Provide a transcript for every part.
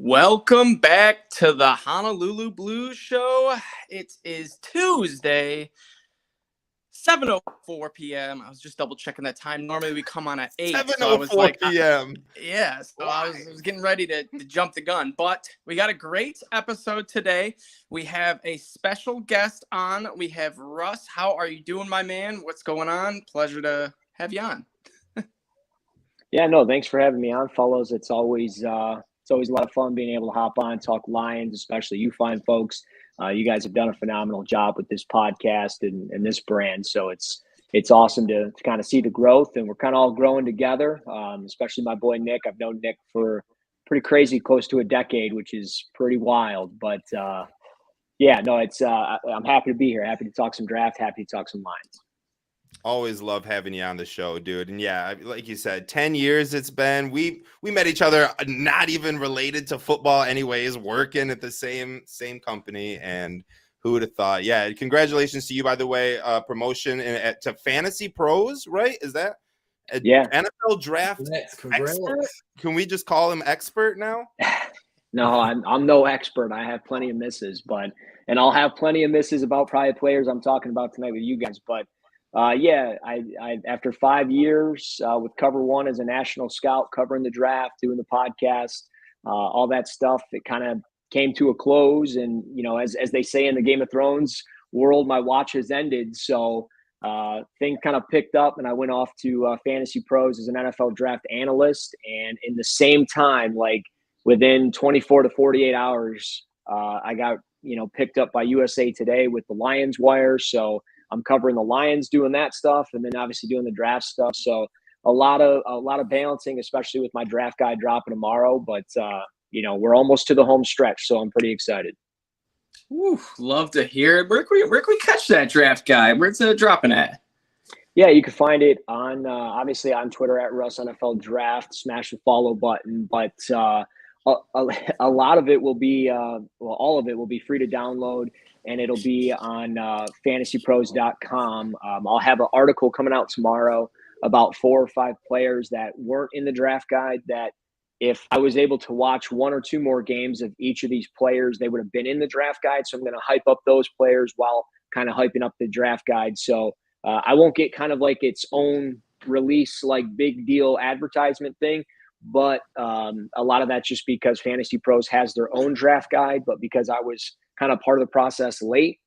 Welcome back to the Honolulu Blues Show. It is Tuesday, 7:04 p.m. I was just double checking that time. Normally we come on at 8. 7:04 p.m. I was getting ready to jump the gun, but we got a great episode today. We have a special guest on. We have Russ. How are you doing, my man? What's going on? Pleasure to have you on. Yeah, no, thanks for having me on, fellows. It's always a lot of fun being able to hop on, talk Lions, especially you fine folks. You guys have done a phenomenal job with this podcast and this brand. So it's awesome to kind of see the growth, and we're kind of all growing together, especially my boy Nick. I've known Nick for pretty crazy, close to a decade, which is pretty wild. But I'm happy to be here. Happy to talk some draft, happy to talk some Lions. Always love having you on the show, dude. And yeah, like you said, 10 years it's been. We met each other not even related to football anyways, working at the same company. And who would have thought? Yeah, congratulations to you, by the way. Promotion to Fantasy Pros, right? Is that NFL draft expert? Can we just call him expert now? No, I'm no expert. I have plenty of misses, and I'll have plenty of misses about probably players I'm talking about tonight with you guys. But I after 5 years with Cover One as a national scout, covering the draft, doing the podcast, all that stuff, it kind of came to a close. And, as they say in the Game of Thrones world, my watch has ended. So things kind of picked up, and I went off to Fantasy Pros as an NFL draft analyst. And in the same time, like within 24 to 48 hours, I got, picked up by USA Today with the Lions Wire. So I'm covering the Lions, doing that stuff, and then obviously doing the draft stuff. So a lot of balancing, especially with my draft guide dropping tomorrow. But we're almost to the home stretch, so I'm pretty excited. Ooh, love to hear it. Where can we catch that draft guide? Where's it dropping at? Yeah, you can find it on obviously on Twitter at Russ NFL Draft. Smash the follow button, but a lot of it will be all of it will be free to download. And it'll be on fantasypros.com. I'll have an article coming out tomorrow about 4 or 5 players that weren't in the draft guide, that if I was able to watch 1 or 2 more games of each of these players, they would have been in the draft guide. So I'm going to hype up those players while kind of hyping up the draft guide. So I won't get kind of like its own release, like big deal advertisement thing. But a lot of that's just because Fantasy Pros has their own draft guide. But because I was kind of part of the process late,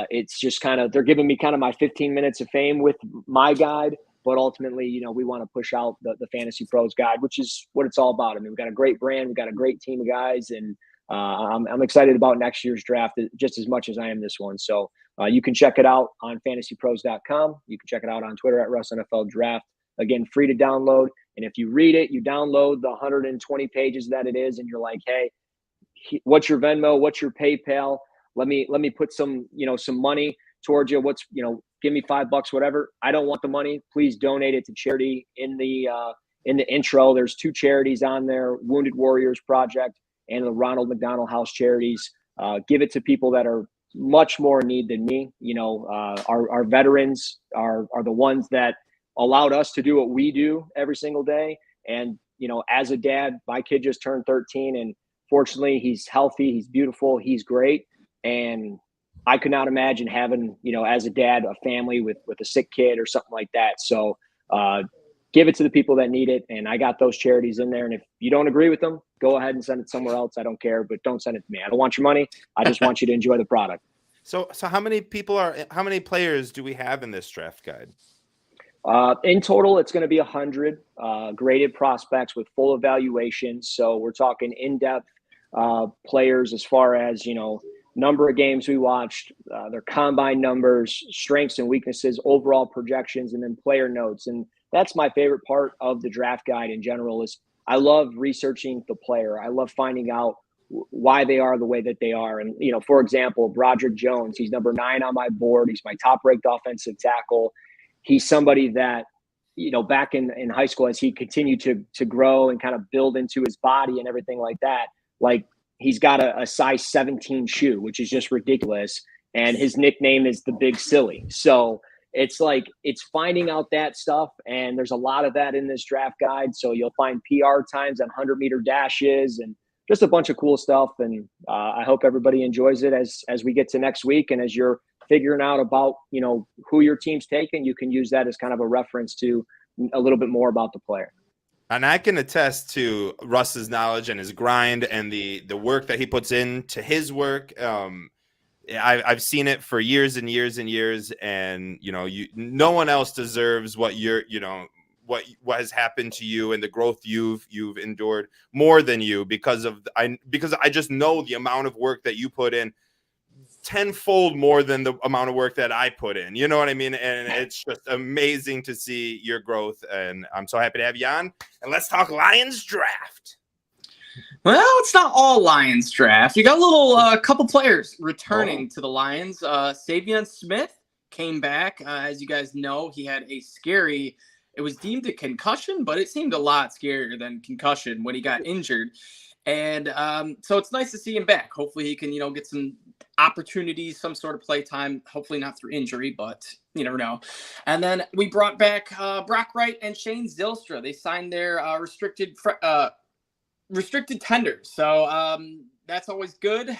it's just kind of, they're giving me kind of my 15 minutes of fame with my guide. But ultimately, we want to push out the Fantasy Pros guide, which is what it's all about. I mean, we've got a great brand. We've got a great team of guys. And I'm excited about next year's draft just as much as I am this one. So you can check it out on fantasypros.com. You can check it out on Twitter at Russ NFL Draft. Again, free to download. And if you read it, you download the 120 pages that it is, and you're like, hey, what's your Venmo? What's your PayPal? Let me put some money towards you. Give me $5, whatever. I don't want the money. Please donate it to charity. In the intro, there's 2 charities on there: Wounded Warriors Project and the Ronald McDonald House Charities. Give it to people that are much more in need than me. Our veterans are the ones that allowed us to do what we do every single day. And, as a dad, my kid just turned 13, and fortunately he's healthy, he's beautiful, he's great. And I could not imagine having, as a dad, a family with a sick kid or something like that. So give it to the people that need it. And I got those charities in there. And if you don't agree with them, go ahead and send it somewhere else. I don't care, but don't send it to me. I don't want your money. I just want you to enjoy the product. So how many players do we have in this draft guide? In total, it's going to be 100 graded prospects with full evaluations. So we're talking in-depth players as far as, number of games we watched, their combine numbers, strengths and weaknesses, overall projections, and then player notes. And that's my favorite part of the draft guide in general. Is I love researching the player. I love finding out why they are the way that they are. And, for example, Broderick Jones, he's number 9 on my board. He's my top-ranked offensive tackle. He's somebody that, back in high school, as he continued to grow and kind of build into his body and everything like that, like he's got a size 17 shoe, which is just ridiculous. And his nickname is the Big Silly. So it's finding out that stuff. And there's a lot of that in this draft guide. So you'll find PR times on 100-meter dashes and just a bunch of cool stuff. And I hope everybody enjoys it as we get to next week. And as you're figuring out about, who your team's taking, you can use that as kind of a reference to a little bit more about the player. And I can attest to Russ's knowledge and his grind and the work that he puts into his work. I've seen it for years and years and years, and no one else deserves what what has happened to you and the growth you've endured more than you, because I just know the amount of work that you put in tenfold more than the amount of work that I put in. You know what I mean? And it's just amazing to see your growth, and I'm so happy to have you on. And let's talk Lions draft. Well, it's not all Lions draft. You got a couple players returning to the Lions. Savion Smith came back. As you guys know, he had it was deemed a concussion, but it seemed a lot scarier than concussion when he got injured. And so it's nice to see him back. Hopefully he can, get some opportunities, some sort of play time, hopefully not through injury, but you never know. And then we brought back Brock Wright and Shane Zylstra. They signed their restricted tenders. So that's always good.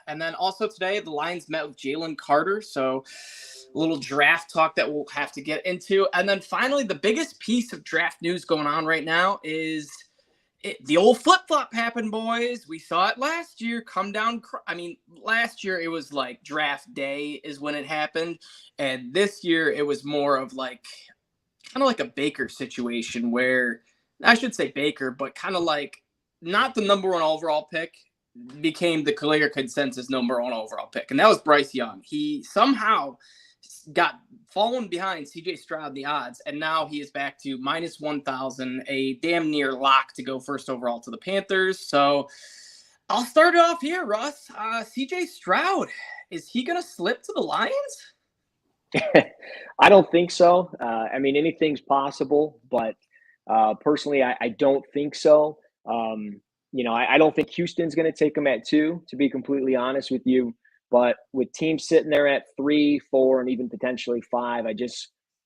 And then also today, the Lions met with Jalen Carter. So a little draft talk that we'll have to get into. And then finally, the biggest piece of draft news going on right now is the old flip-flop happened, boys. We saw it last year come down. Last year it was like draft day is when it happened. And this year it was more of kind of like a Baker situation where, I should say Baker, but kind of like not the number one overall pick became the clear consensus number one overall pick. And that was Bryce Young. He somehow got fallen behind CJ Stroud in the odds, and now he is back to minus 1,000, a damn near lock to go first overall to the Panthers. So I'll start it off here, Russ. CJ Stroud, is he going to slip to the Lions? I don't think so. Anything's possible, but personally, I don't think so. I don't think Houston's going to take him at 2, to be completely honest with you. But with teams sitting there at 3, 4, and even potentially 5,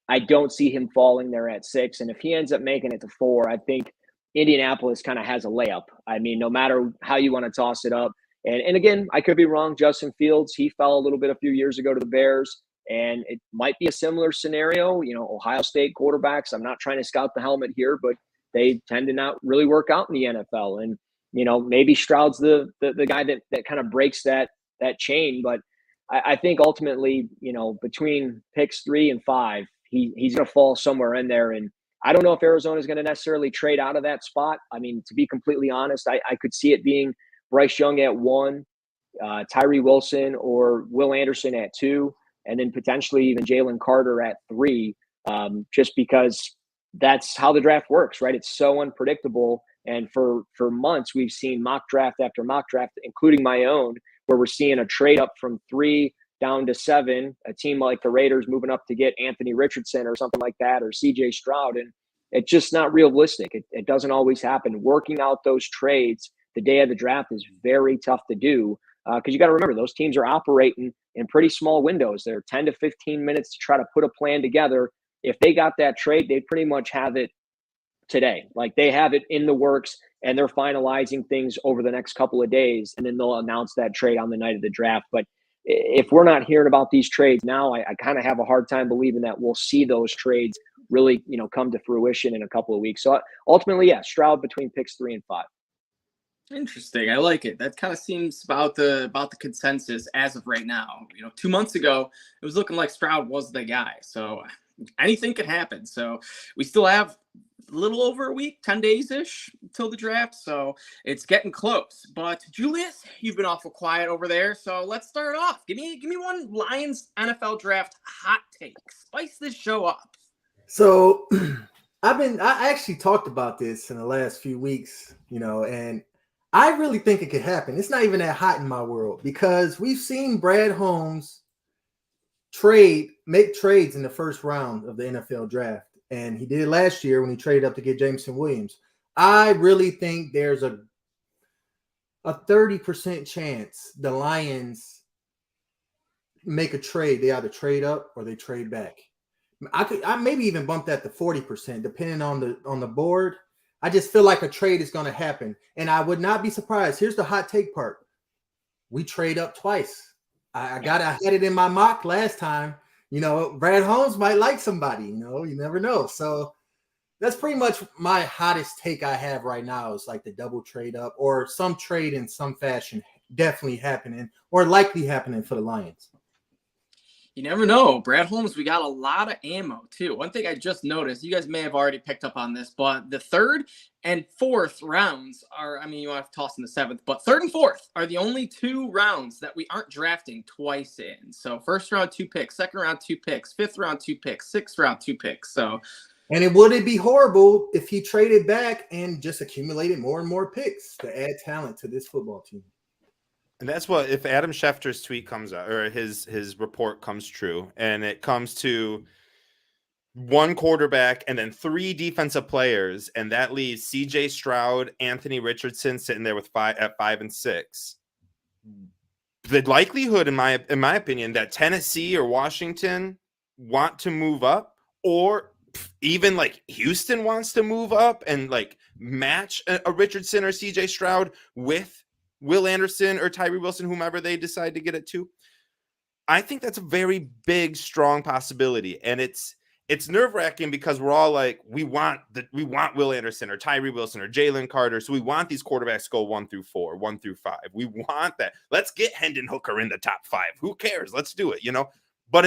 I don't see him falling there at 6. And if he ends up making it to 4, I think Indianapolis kind of has a layup. No matter how you want to toss it up. And again, I could be wrong. Justin Fields, he fell a little bit a few years ago to the Bears, and it might be a similar scenario. Ohio State quarterbacks, I'm not trying to scout the helmet here, but they tend to not really work out in the NFL. And, maybe Stroud's the guy that kind of breaks that chain. But I think ultimately, between picks 3 and 5, he's going to fall somewhere in there. And I don't know if Arizona is going to necessarily trade out of that spot. To be completely honest, I could see it being Bryce Young at 1, Tyree Wilson or Will Anderson at 2, and then potentially even Jalen Carter at 3, just because that's how the draft works, right? It's so unpredictable. And for months, we've seen mock draft after mock draft, including my own, where we're seeing a trade up from 3 down to 7, a team like the Raiders moving up to get Anthony Richardson or something like that, or CJ Stroud. And it's just not realistic. It doesn't always happen. Working out those trades the day of the draft is very tough to do, because you got to remember, those teams are operating in pretty small windows. They're 10 to 15 minutes to try to put a plan together. If they got that trade, they pretty much have it today. Like, they have it in the works, and they're finalizing things over the next couple of days, and then they'll announce that trade on the night of the draft. But if we're not hearing about these trades now, I kind of have a hard time believing that we'll see those trades really, come to fruition in a couple of weeks. So ultimately, yeah, Stroud between picks 3 and 5. Interesting. I like it. That kind of seems about the consensus as of right now. 2 months ago, it was looking like Stroud was the guy. So anything can happen. So we still have a little over a week, 10 days-ish until the draft. So it's getting close. But Julius, you've been awful quiet over there. So let's start off. Give me one Lions NFL draft hot take. Spice this show up. So I actually talked about this in the last few weeks, and I really think it could happen. It's not even that hot in my world, because we've seen Brad Holmes make trades in the first round of the NFL draft. And he did last year when he traded up to get Jameson Williams. I really think there's a 30% chance the Lions make a trade. They either trade up or they trade back. I maybe even bump that to 40%, depending on the board. I just feel like a trade is going to happen. And I would not be surprised. Here's the hot take part. We trade up twice. I had it in my mock last time. Brad Holmes might like somebody, you never know. So that's pretty much my hottest take I have right now is like the double trade up or some trade in some fashion definitely happening or likely happening for the Lions. You never know. Brad Holmes, we got a lot of ammo, too. One thing I just noticed, you guys may have already picked up on this, but the third and fourth rounds are, you want to toss in the seventh, but third and fourth are the only 2 rounds that we aren't drafting twice in. So first round, 2 picks, second round, 2 picks, fifth round, 2 picks, sixth round, 2 picks. So, and it wouldn't be horrible if he traded back and just accumulated more and more picks to add talent to this football team. And that's what, if Adam Schefter's tweet comes out or his report comes true and it comes to 1 quarterback and then 3 defensive players, and that leaves CJ Stroud, Anthony Richardson sitting there with 5 and 6. The likelihood, in my opinion, that Tennessee or Washington want to move up, or even like Houston wants to move up and like match a Richardson or CJ Stroud with Will Anderson or Tyree Wilson, whomever they decide to get it to. I think that's a very big, strong possibility. And it's nerve-wracking because we're all like, we want Will Anderson or Tyree Wilson or Jalen Carter. So we want these quarterbacks to go 1 through 4, 1 through 5. We want that. Let's get Hendon Hooker in the top 5. Who cares? Let's do it, But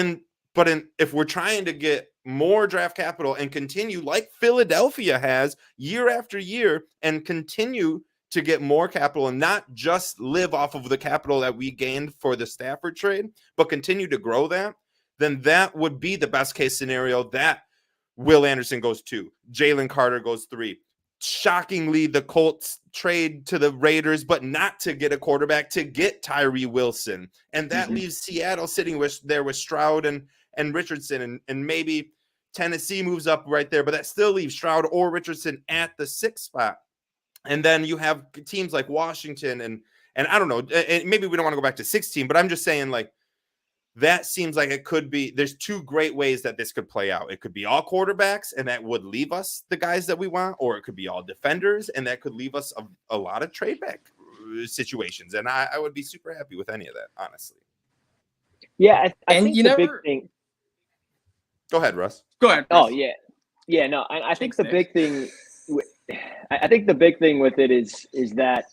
if we're trying to get more draft capital and continue like Philadelphia has year after year and continue to get more capital and not just live off of the capital that we gained for the Stafford trade, but continue to grow that, then that would be the best case scenario that Will Anderson goes 2, Jalen Carter goes 3. Shockingly, the Colts trade to the Raiders, but not to get a quarterback, to get Tyree Wilson. And that leaves Seattle sitting there with Stroud and Richardson, and maybe Tennessee moves up right there, but that still leaves Stroud or Richardson at the 6th spot. And then you have teams like Washington and I don't know, and maybe we don't want to go back to 16, but I'm just saying like that seems like it could be, there's 2 great ways that this could play out. It could be all quarterbacks and that would leave us the guys that we want, or it could be all defenders and that could leave us a lot of trade back situations. And I would be super happy with any of that, honestly. Yeah. I think the big thing. Go ahead, Russ. Go ahead. Oh, yeah. Yeah, no, I think the big thing – I think the big thing with it is that,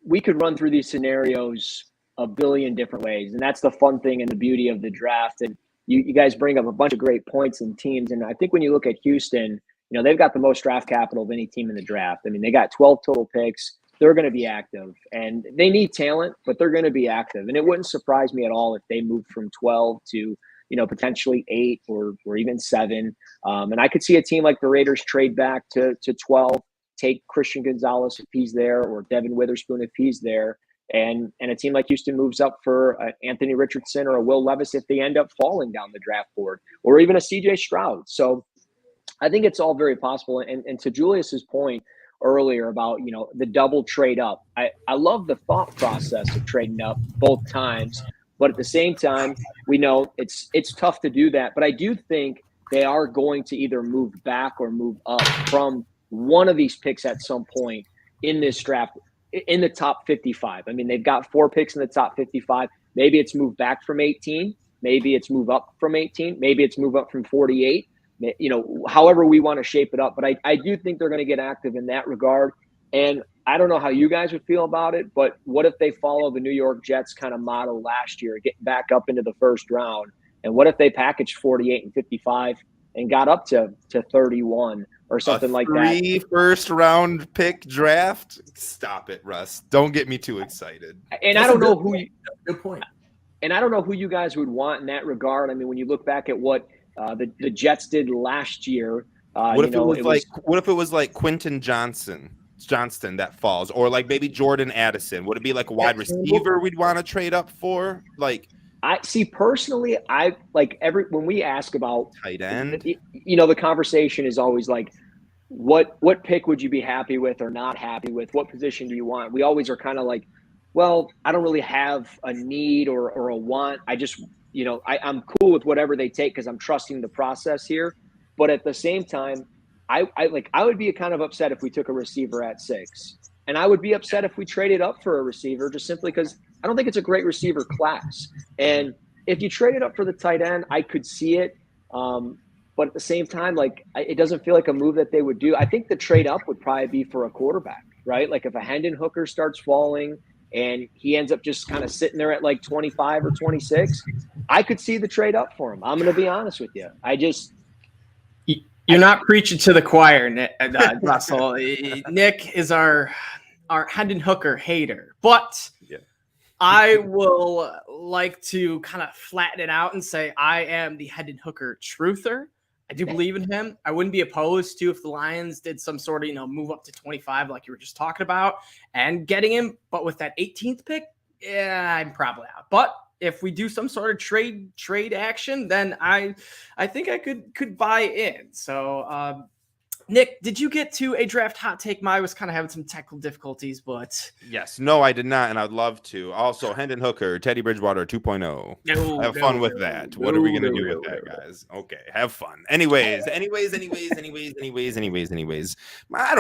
we could run through these scenarios a billion different ways. And that's the fun thing and the beauty of the draft. And you guys bring up a bunch of great points and teams. And I think when you look at Houston, they've got the most draft capital of any team in the draft. They got 12 total picks. They're going to be active. And they need talent, but they're going to be active. And it wouldn't surprise me at all if they moved from 12 to potentially 8 or even 7. And I could see a team like the Raiders trade back to 12, take Christian Gonzalez if he's there, or Devin Witherspoon if he's there. And a team like Houston moves up for Anthony Richardson or a Will Levis if they end up falling down the draft board, or even a CJ Stroud. So I think it's all very possible. And to Julius's point earlier about, the double trade up, I love the thought process of trading up both times. But at the same time, we know it's tough to do that. But I do think they are going to either move back or move up from one of these picks at some point in this draft, in the top 55. They've got 4 picks in the top 55. Maybe it's move back from 18. Maybe it's move up from 18. Maybe it's move up from 48. However we want to shape it up. But I do think they're going to get active in that regard. And I don't know how you guys would feel about it, but what if they follow the New York Jets kind of model last year, get back up into the first round? And what if they packaged 48 and 55 and got up to 31 or something like that? 3 first-round pick draft? Stop it, Russ. Don't get me too excited. And I don't know who – good point. And I don't know who you guys would want in that regard. When you look back at what the Jets did last year. What if it was like Quentin Johnston that falls, or like maybe Jordan Addison? Would it be like a wide receiver we'd want to trade up for? Like, I see personally, I like when we ask about tight end, the conversation is always like, what pick would you be happy with or not happy with? What position do you want? We always are kind of like, well, I don't really have a need or a want. I just, I'm cool with whatever they take because I'm trusting the process here. But at the same time, I would be kind of upset if we took a receiver at 6. And I would be upset if we traded up for a receiver just simply because I don't think it's a great receiver class. And if you traded up for the tight end, I could see it. But at the same time, like, it doesn't feel like a move that they would do. I think the trade up would probably be for a quarterback, right? Like if a Hendon Hooker starts falling and he ends up just kind of sitting there at like 25 or 26, I could see the trade up for him. I'm going to be honest with you. You're not preaching to the choir, Nick, Russell. Nick is our Hendon Hooker hater, but I will like to kind of flatten it out and say I am the Hendon Hooker truther. I do believe in him. I wouldn't be opposed to if the Lions did some sort of, move up to 25 like you were just talking about and getting him. But with that 18th pick, yeah, I'm probably out. But if we do some sort of trade action, then I think I could buy in. So, Nick, did you get to a draft hot take? I was kind of having some technical difficulties, but yes, no, I did not, and I'd love to. Also, Hendon Hooker, Teddy Bridgewater 2.0. Have fun with that. What are we gonna do with that, guys? Okay, have fun. Anyways. I don't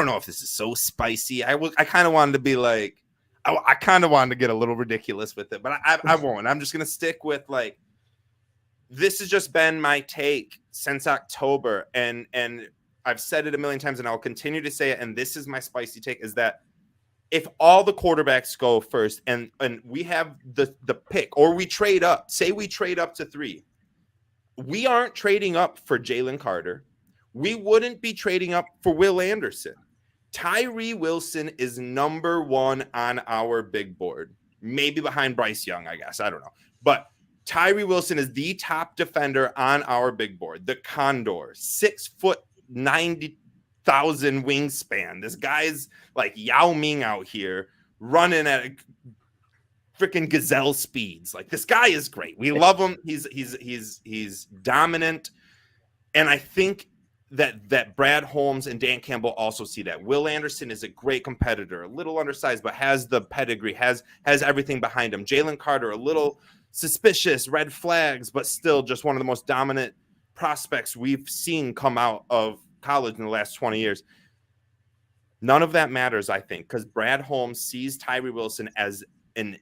know if this is so spicy. I kind of wanted to be like, I kind of wanted to get a little ridiculous with it, but I won't. I'm just gonna stick with like, this has just been my take since October, and I've said it a million times and I'll continue to say it. And this is my spicy take, is that if all the quarterbacks go first and we have the pick, or we trade up, say we trade up to 3, we aren't trading up for Jalen Carter. We wouldn't be trading up for Will Anderson. Tyree Wilson is number 1 on our big board, maybe behind Bryce Young, I guess. I don't know. But Tyree Wilson is the top defender on our big board. The Condor, 6 foot, 90,000 wingspan. This guy's like Yao Ming out here running at freaking gazelle speeds. Like, this guy is great. We love him. He's dominant. And I think that Brad Holmes and Dan Campbell also see that. Will Anderson is a great competitor, a little undersized, but has the pedigree, has everything behind him. Jalen Carter, a little suspicious, red flags, but still just one of the most dominant prospects we've seen come out of college in the last 20 years. None of that matters, I think, because Brad Holmes sees Tyree Wilson as an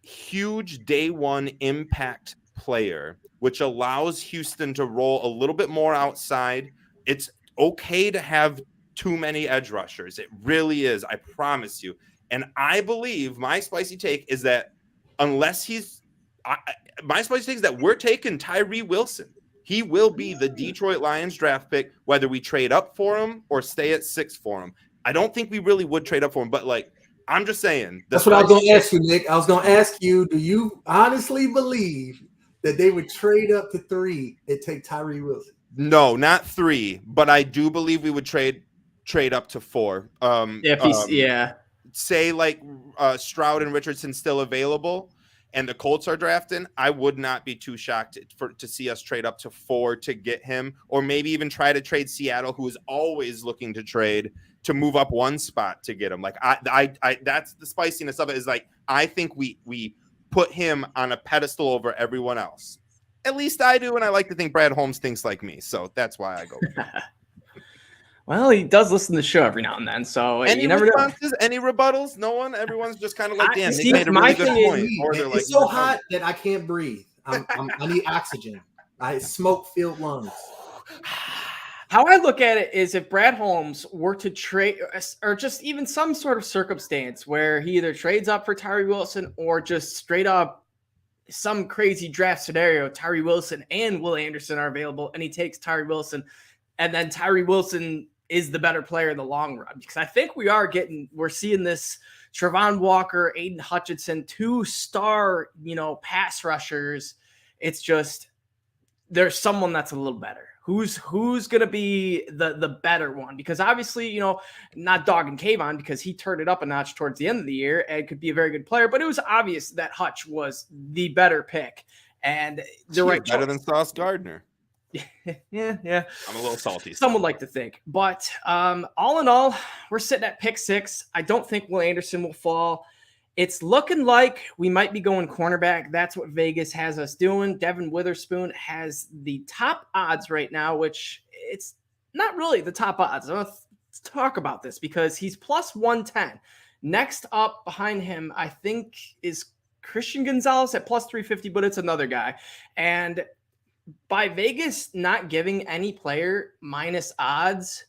huge day one impact player, which allows Houston to roll a little bit more outside. It's okay to have too many edge rushers. It really is. I promise you. And I believe my spicy take is that my spicy take is that we're taking Tyree Wilson. He will be the Detroit Lions draft pick, whether we trade up for him or stay at 6 for him. I don't think we really would trade up for him, but like, I'm just saying. That's what I was going to ask you, Nick. I was going to ask you, do you honestly believe that they would trade up to 3 and take Tyree Wilson? No, not 3, but I do believe we would trade up to 4. Say like Stroud and Richardson still available, and the Colts are drafting, I would not be too shocked to see us trade up to 4 to get him, or maybe even try to trade Seattle, who is always looking to trade, to move up 1 spot to get him. Like, I that's the spiciness of it, is like, I think we put him on a pedestal over everyone else. At least I do, and I like to think Brad Holmes thinks like me, so that's why I go with it. Well, he does listen to the show every now and then, so any you never responses, know. Any rebuttals? No one? Everyone's just kind of like, damn, he made a really good point. Or they're like, it's so hot that I can't breathe. I need oxygen. I smoke-filled lungs. How I look at it is, if Brad Holmes were to trade, or just even some sort of circumstance where he either trades up for Tyree Wilson or just straight up some crazy draft scenario, Tyree Wilson and Will Anderson are available, and he takes Tyree Wilson, and then Tyree Wilson is the better player in the long run. Because I think we're seeing this Travon Walker, Aiden Hutchinson, 2-star, pass rushers. It's just, there's someone that's a little better. Who's going to be the better one? Because obviously, not dogging Kayvon, because he turned it up a notch towards the end of the year and could be a very good player, but it was obvious that Hutch was the better pick and the right better choice. Than Sauce Gardner. Yeah. I'm a little salty. Some would like to think. But all in all, we're sitting at pick 6. I don't think Will Anderson will fall. It's looking like we might be going cornerback. That's what Vegas has us doing. Devin Witherspoon has the top odds right now, which it's not really the top odds. Let's talk about this because he's plus 110. Next up behind him, I think, is Christian Gonzalez at plus 350, but it's another guy. And by Vegas not giving any player minus odds,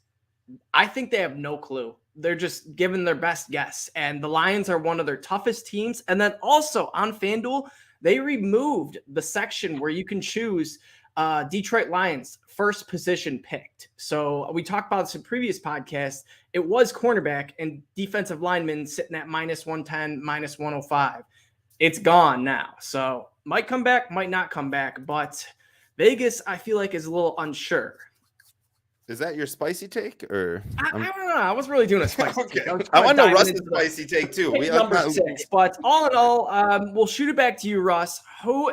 I think they have no clue. They're just giving their best guess. And the Lions are one of their toughest teams. And then also on FanDuel, they removed the section where you can choose Detroit Lions first position picked. So we talked about this in previous podcasts. It was cornerback and defensive lineman sitting at minus 110, minus 105. It's gone now. So might come back, might not come back. But Vegas, I feel like, is a little unsure. Is that your spicy take, or I don't know. I was really doing a spicy take. I want to know Russ's spicy take too. Number 6, but all in all, we'll shoot it back to you, Russ. Who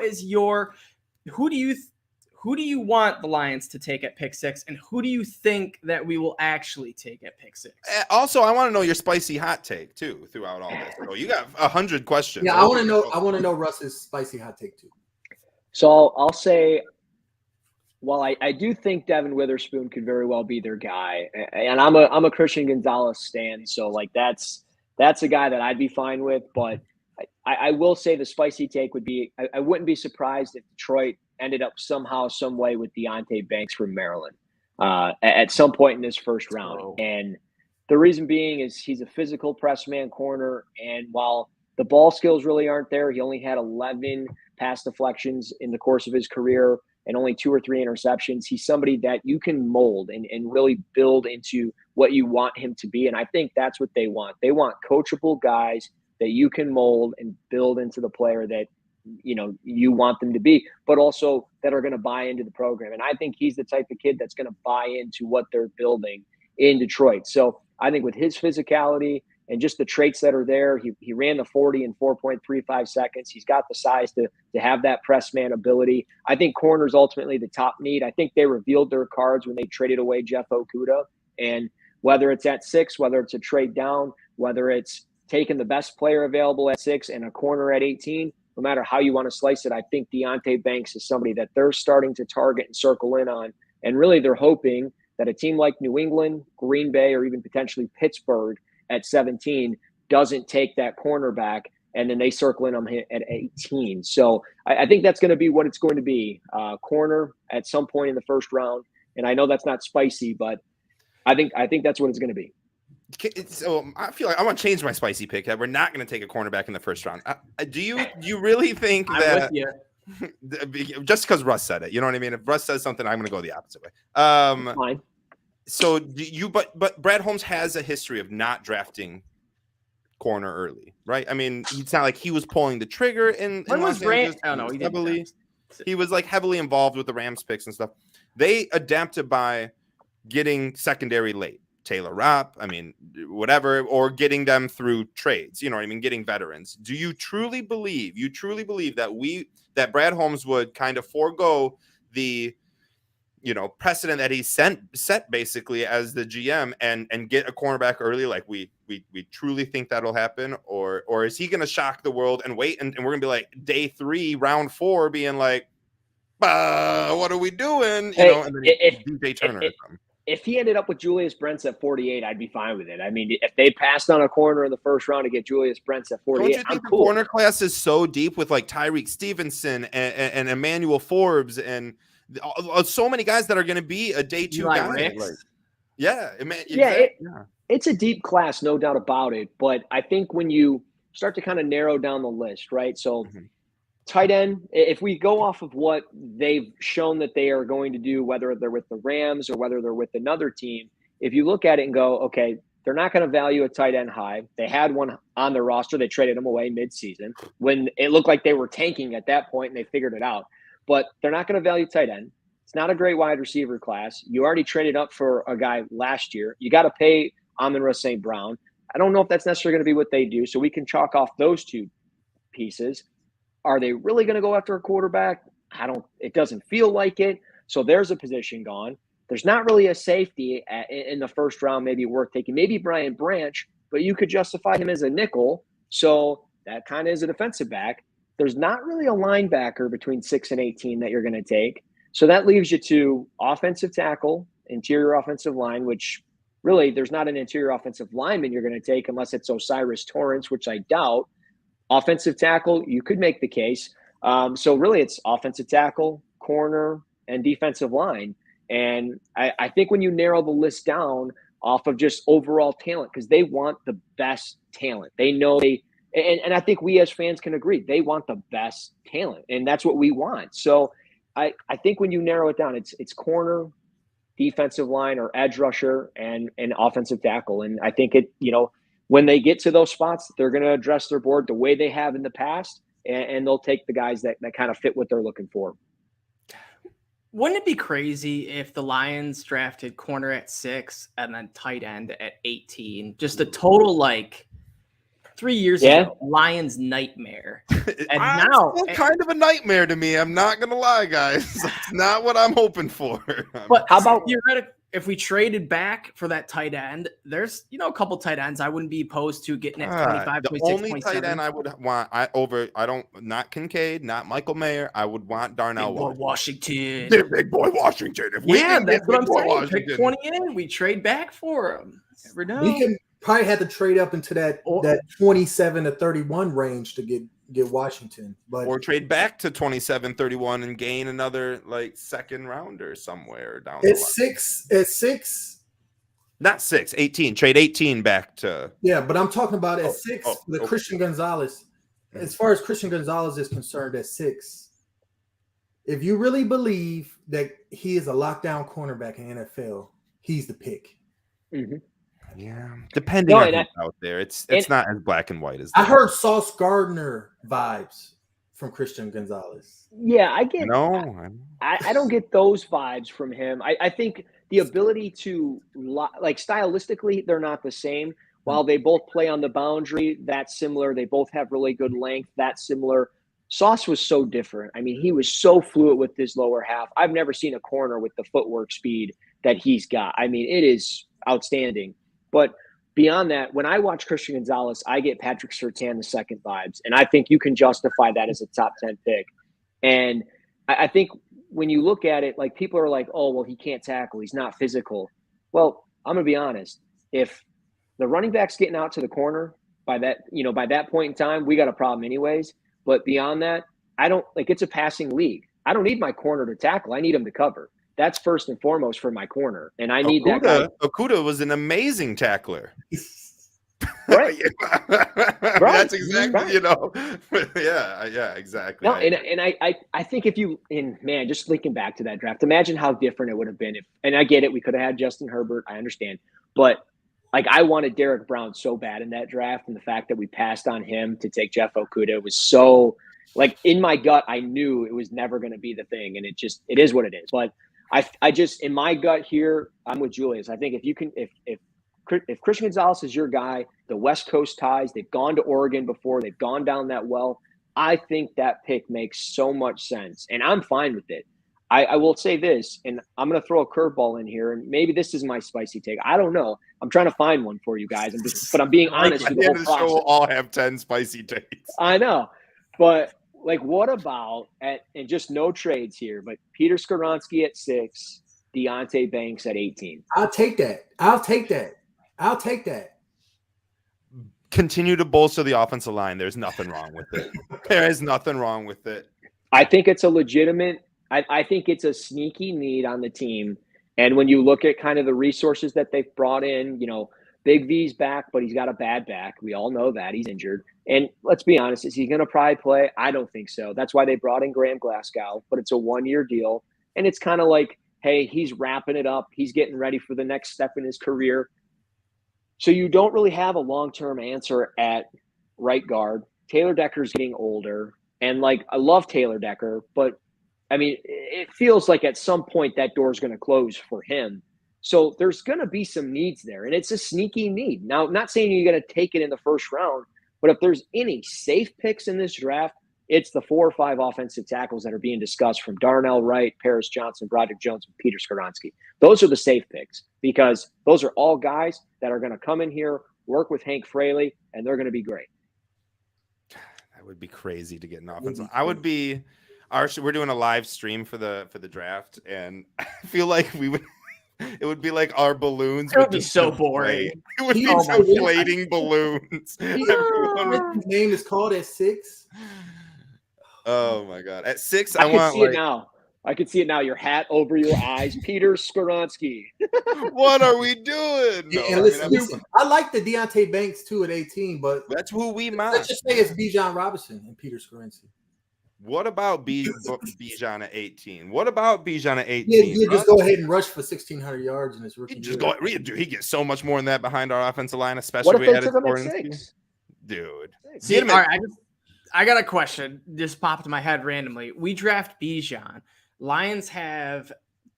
do you want the Lions to take at pick 6, and who do you think that we will actually take at pick 6? Also, I want to know your spicy hot take too throughout all this. So you got 100 questions. Yeah, I want to know Russ's spicy hot take too. So I'll say, well, I do think Devin Witherspoon could very well be their guy, and I'm a Christian Gonzalez stan, so like that's a guy that I'd be fine with. But I will say the spicy take would be I wouldn't be surprised if Detroit ended up somehow, some way with Deonte Banks from Maryland at some point in this first round. Oh. And the reason being is he's a physical press man corner, and while the ball skills really aren't there, he only had 11 pass deflections in the course of his career and only 2 or 3 interceptions. He's somebody that you can mold and really build into what you want him to be. And I think that's what they want. They want coachable guys that you can mold and build into the player that, you want them to be, but also that are going to buy into the program. And I think he's the type of kid that's going to buy into what they're building in Detroit. So I think with his physicality and just the traits that are there, he ran the 40 in 4.35 seconds. He's got the size to have that press man ability. I think corner's ultimately the top need. I think they revealed their cards when they traded away Jeff Okudah. And whether it's at 6, whether it's a trade down, whether it's taking the best player available at 6 and a corner at 18, no matter how you want to slice it, I think Deonte Banks is somebody that they're starting to target and circle in on. And really they're hoping that a team like New England, Green Bay, or even potentially Pittsburgh at 17 doesn't take that cornerback, and then they circle in on him at 18. So I think that's going to be what it's going to be, corner at some point in the first round. And I know that's not spicy, but I think that's what it's going to be. So I feel like I want to change my spicy pick. That we're not going to take a cornerback in the first round. Do you really think that? Just because Russ said it, you know what I mean? If Russ says something, I'm going to go the opposite way. Fine. So but Brad Holmes has a history of not drafting corner early, right? I mean, it's not like he was pulling the trigger in Los Angeles. I don't know. He was like heavily involved with the Rams picks and stuff. They adapted by getting secondary late. Taylor Rapp, I mean, whatever, or getting them through trades, you know what I mean? Getting veterans. Do you truly believe that Brad Holmes would kind of forego the, precedent that he set basically as the GM and get a cornerback early? Like we truly think that'll happen, or is he going to shock the world and wait and we're going to be like day 3, round 4 being like, what are we doing? And then DJ Turner or something. If he ended up with Julius Brents at 48, I'd be fine with it. I mean, if they passed on a corner in the first round to get Julius Brents at 48, don't you think the corner class is so deep with like Tyreek Stevenson and Emmanuel Forbes and so many guys that are going to be a day 2 guy? It's a deep class, no doubt about it. But I think when you start to kind of narrow down the list, right? So tight end, if we go off of what they've shown that they are going to do, whether they're with the Rams or whether they're with another team, if you look at it and go, okay, they're not going to value a tight end high. They had one on their roster. They traded him away mid-season when it looked like they were tanking at that point and they figured it out. But they're not going to value tight end. It's not a great wide receiver class. You already traded up for a guy last year. You got to pay Amon-Ra St. Brown. I don't know if that's necessarily going to be what they do. So we can chalk off those 2 pieces. Are they really going to go after a quarterback? It doesn't feel like it. So there's a position gone. There's not really a safety in the first round maybe worth taking. Maybe Brian Branch, but you could justify him as a nickel. So that kind of is a defensive back. There's not really a linebacker between 6 and 18 that you're going to take. So that leaves you to offensive tackle interior offensive line, which really there's not an interior offensive lineman you're going to take unless it's Osiris Torrance, which I doubt. Offensive tackle, you could make the case. So really it's offensive tackle, corner, and defensive line. And I think when you narrow the list down off of just overall talent, because they want the best talent. They know and I think we as fans can agree, they want the best talent, and that's what we want. So I think when you narrow it down, it's corner, defensive line, or edge rusher, and offensive tackle. And I think when they get to those spots, they're going to address their board the way they have in the past, and they'll take the guys that kind of fit what they're looking for. Wouldn't it be crazy if the Lions drafted corner at 6 and then tight end at 18? Just a total 3 years ago, Lions nightmare. And now it's kind of a nightmare to me. I'm not gonna lie, guys. That's not what I'm hoping for. But how about if we traded back for that tight end? There's a couple tight ends I wouldn't be opposed to getting at 25, the 26, only 27. tight end I would want not Kincaid, not Michael Mayer. I would want Darnell Washington. Big boy Washington. That's what I'm saying. Pick 20 in, we trade back for him. Never know. We can probably have to trade up into that 27 to 31 range to get Washington, or trade back to 27, 31 and gain another second rounder somewhere down the line. At 6, not 6, 18. Trade 18 back to. Yeah, but I'm talking about at 6 the Christian Gonzalez. As far as Christian Gonzalez is concerned, at 6, if you really believe that he is a lockdown cornerback in the NFL, he's the pick. Mm-hmm. Yeah, depending on who's out there, it's not as black and white as that. I heard Sauce Gardner vibes from Christian Gonzalez. Yeah, I get. No, I don't get those vibes from him. I think the ability to stylistically, they're not the same. While they both play on the boundary, that's similar. They both have really good length. That's similar. Sauce was so different. I mean, he was so fluid with his lower half. I've never seen a corner with the footwork speed that he's got. I mean, it is outstanding. But beyond that, when I watch Christian Gonzalez, I get Patrick Surtain the second vibes. And I think you can justify that as a top 10 pick. And I think when you look at it, people are like, oh, well, he can't tackle. He's not physical. Well, I'm going to be honest. If the running back's getting out to the corner by that point in time, we got a problem anyways. But beyond that, it's a passing league. I don't need my corner to tackle. I need him to cover. That's first and foremost for my corner. And I need that guy. Okudah was an amazing tackler. Right. Right. That's exactly, yeah, exactly. No, and I think just thinking back to that draft, imagine how different it would have been and I get it, we could have had Justin Herbert, I understand. But I wanted Derek Brown so bad in that draft, and the fact that we passed on him to take Jeff Okudah was so in my gut, I knew it was never going to be the thing, and it is what it is. But I just, in my gut here, I'm with Julius. I think if Christian Gonzalez is your guy, the West Coast ties, they've gone to Oregon before, they've gone down that well. I think that pick makes so much sense, and I'm fine with it. I will say this, and I'm going to throw a curveball in here, and maybe this is my spicy take. I don't know. I'm trying to find one for you guys. But I'm being honest with the whole process. Show will all have 10 spicy takes. I know, but what about and just no trades here, but Peter Skoronski at 6, Deonte Banks at 18. I'll take that. Continue to bolster the offensive line. There's nothing wrong with it. There is nothing wrong with it. I think it's a legitimate. I think it's a sneaky need on the team. And when you look at kind of the resources that they've brought in, Big V's back, but he's got a bad back. We all know that. He's injured. And let's be honest, is he going to probably play? I don't think so. That's why they brought in Graham Glasgow, but it's a 1-year deal. And it's kind of hey, he's wrapping it up. He's getting ready for the next step in his career. So you don't really have a long-term answer at right guard. Taylor Decker's getting older. And I love Taylor Decker, but I mean, it feels like at some point that door's going to close for him. So there's going to be some needs there, and it's a sneaky need. Now, I'm not saying you're going to take it in the first round, but if there's any safe picks in this draft, it's the 4 or 5 offensive tackles that are being discussed from Darnell Wright, Paris Johnson, Broderick Jones, and Peter Skoronski. Those are the safe picks because those are all guys that are going to come in here, work with Hank Fraley, and they're going to be great. That would be crazy to get an offensive. We're doing a live stream for the draft, and I feel like we would It would be like our balloons. It would be just so deflate. boring. It would be Oh my God. deflating balloons. Everyone His name is called at 6. Oh my God! At 6, I I can want see it now. I can see it now. Your hat over your eyes. Peter Skoronsky. What are we doing? No, And listen, I like the Deontay Banks too at 18, but that's who we let's mock. just say it's Bijan Robinson and Peter Skoronsky. What about Bijan at 18? What about Bijan at 18? Yeah, just go ahead and rush for 1,600 yards in his rookie He year. just go. He gets so much more than that behind our offensive line, especially What if we they added took him at Skoronsky. 6? Dude. See, all right, I got a question. Just popped in my head randomly. We draft Bijan. Lions have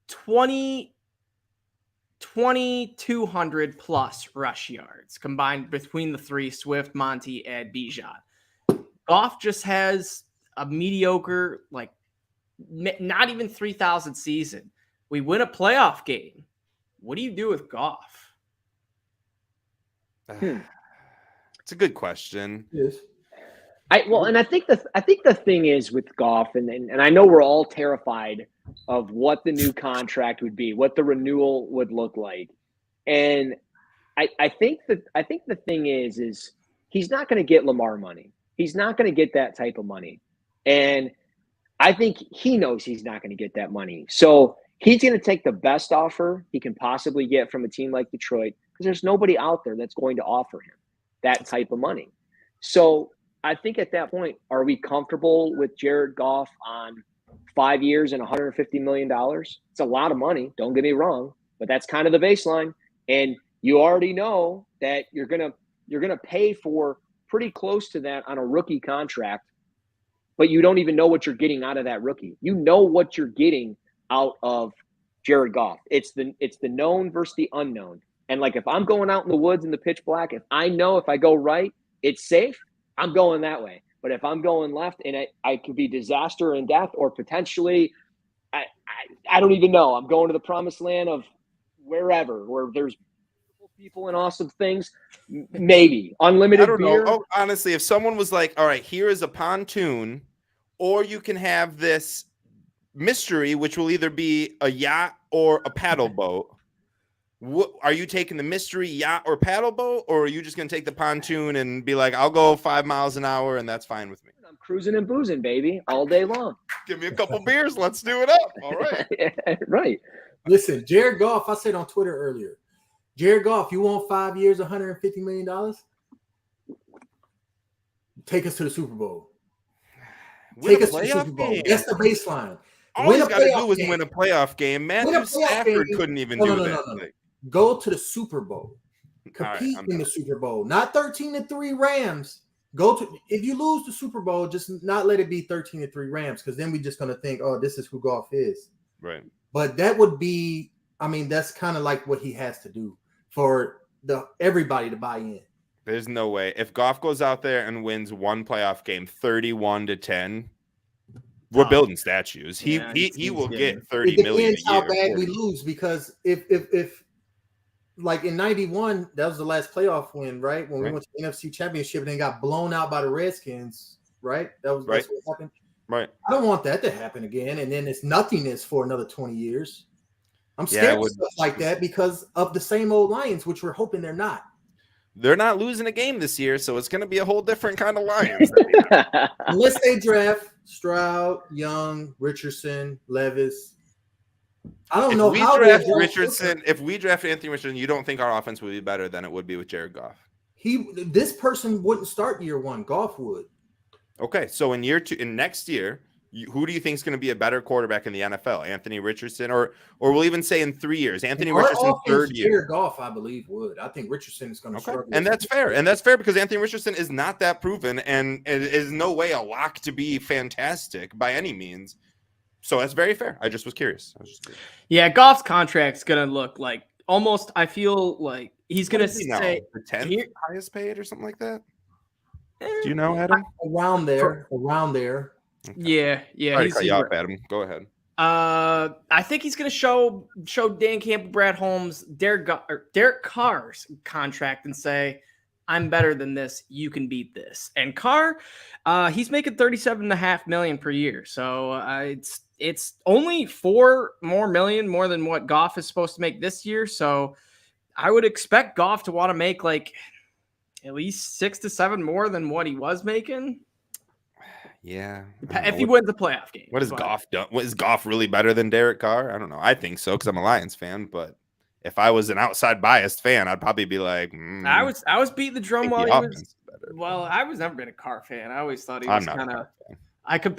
2,200 plus rush yards combined between the three, Swift, Monty, and Bijan. Goff just has a mediocre, like not even 3,000 season. We win a playoff game. What do you do with Goff? It's a good question. Yes. And I think the thing is with Goff, and I know we're all terrified of what the new contract would be, what the renewal would look like, and I think the thing is he's not going to get Lamar money. He's not going to get that type of money, and I think he knows he's not going to get that money. So he's going to take the best offer he can possibly get from a team like Detroit because there's nobody out there that's going to offer him that type of money. So I think at that point, are we comfortable with Jared Goff on 5 years and $150 million? It's a lot of money. Don't get me wrong, but that's kind of the baseline. And you already know that you're gonna pay for pretty close to that on a rookie contract, but you don't even know what you're getting out of that rookie. You know what you're getting out of Jared Goff. It's the known versus the unknown. And like if I'm going out in the woods in the pitch black, if I know if I go right, it's safe. I'm going that way. But if I'm going left and I could be disaster and death, or potentially, I don't even know. I'm going to the promised land of wherever, where there's people and awesome things. Maybe unlimited beer. Oh, honestly, if someone was like, all right, here is a pontoon, or you can have this mystery, which will either be a yacht or a paddle boat. What, are you taking the mystery yacht or paddle boat, or are you just going to take the pontoon and be like, I'll go 5 miles an hour and that's fine with me? I'm cruising and boozing, baby, all day long. Give me a couple beers. Let's do it up. All right. Right. Listen, Jared Goff, I said on Twitter earlier, Jared Goff, you want 5 years, $150 million? Take us to the Super Bowl. Take us to the Super Bowl. Game. That's the baseline. All he's got to do is win a playoff game. Matthew Stafford couldn't even do that. No. Go to the Super Bowl. Compete in the Super Bowl. Not 13-3 Rams. If you lose the Super Bowl, just not let it be 13-3 Rams, because then we're just gonna think, oh, this is who Goff is. Right. But that would be, that's kind of like what he has to do for everybody to buy in. There's no way. If Goff goes out there and wins one playoff game 31-10, we're building statues. He will get $30 million a year. How bad we lose, because if like in 91, that was the last playoff win, right? When we went to the NFC Championship and then got blown out by the Redskins, right? That's what happened. Right. I don't want that to happen again. And then it's nothingness for another 20 years. I'm scared of stuff like that because of the same old Lions, which we're hoping they're not. They're not losing a game this year, so it's going to be a whole different kind of Lions. Unless they draft Stroud, Young, Richardson, Levis. I don't know how draft Richardson. If we draft Anthony Richardson, you don't think our offense would be better than it would be with Jared Goff? This person wouldn't start year one. Goff would. Okay, so in next year, who do you think is going to be a better quarterback in the NFL? Anthony Richardson, or we'll even say in 3 years, Anthony Richardson third year. Jared Goff, I believe, would. I think Richardson is going to struggle. And that's fair. And that's fair because Anthony Richardson is not that proven and is no way a lock to be fantastic by any means. So that's very fair. I just was curious. Yeah, Goff's contract's going to look like almost, I feel like he's going to say the 10th highest paid or something like that. Do you know, Adam? Around there. Okay. Yeah. He's cut you off, Adam. Go ahead. I think he's going to show Dan Campbell, Brad Holmes, Derek Carr's contract and say, I'm better than this. You can beat this. And Carr, he's making $37.5 million per year. So it's only $4 million more than what Goff is supposed to make this year. So I would expect Goff to want to make like at least 6 to 7 more than what he was making. Yeah. If he wins the playoff game. What has Goff done? Is Goff really better than Derek Carr? I don't know. I think so because I'm a Lions fan, but if I was an outside biased fan, I'd probably be like, I was beating the drum while he was better. Well, I was never been a Carr fan. I always thought he I'm was not kind a of Carr fan.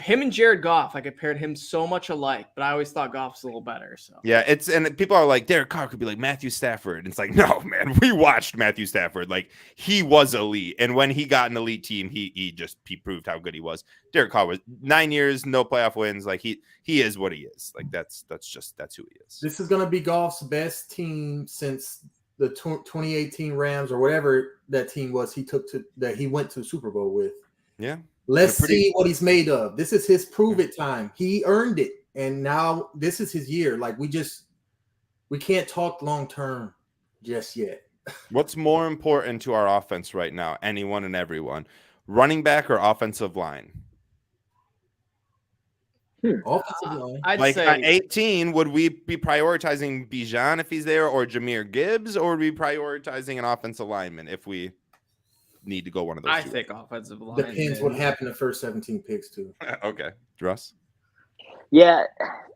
him and Jared Goff, I compared him so much alike, but I always thought Goff was a little better. So yeah, and people are like, Derek Carr could be like Matthew Stafford. And it's like, no, man, we watched Matthew Stafford. Like he was elite. And when he got an elite team, he proved how good he was. Derek Carr was 9 years, no playoff wins. Like he is what he is. Like that's who he is. This is gonna be Goff's best team since the 2018 Rams or whatever that team was he went to Super Bowl with. Yeah. Let's see what he's made of. This is his prove it time. He earned it. And now this is his year. Like we can't talk long term just yet. What's more important to our offense right now? Anyone and everyone. Running back or offensive line? Offensive line. I'd say at 18, would we be prioritizing Bijan if he's there or Jahmyr Gibbs, or would we be prioritizing an offensive lineman if we need to go one of those? I think offensive line. Depends what happened the first 17 picks too. Okay. Russ? Yeah,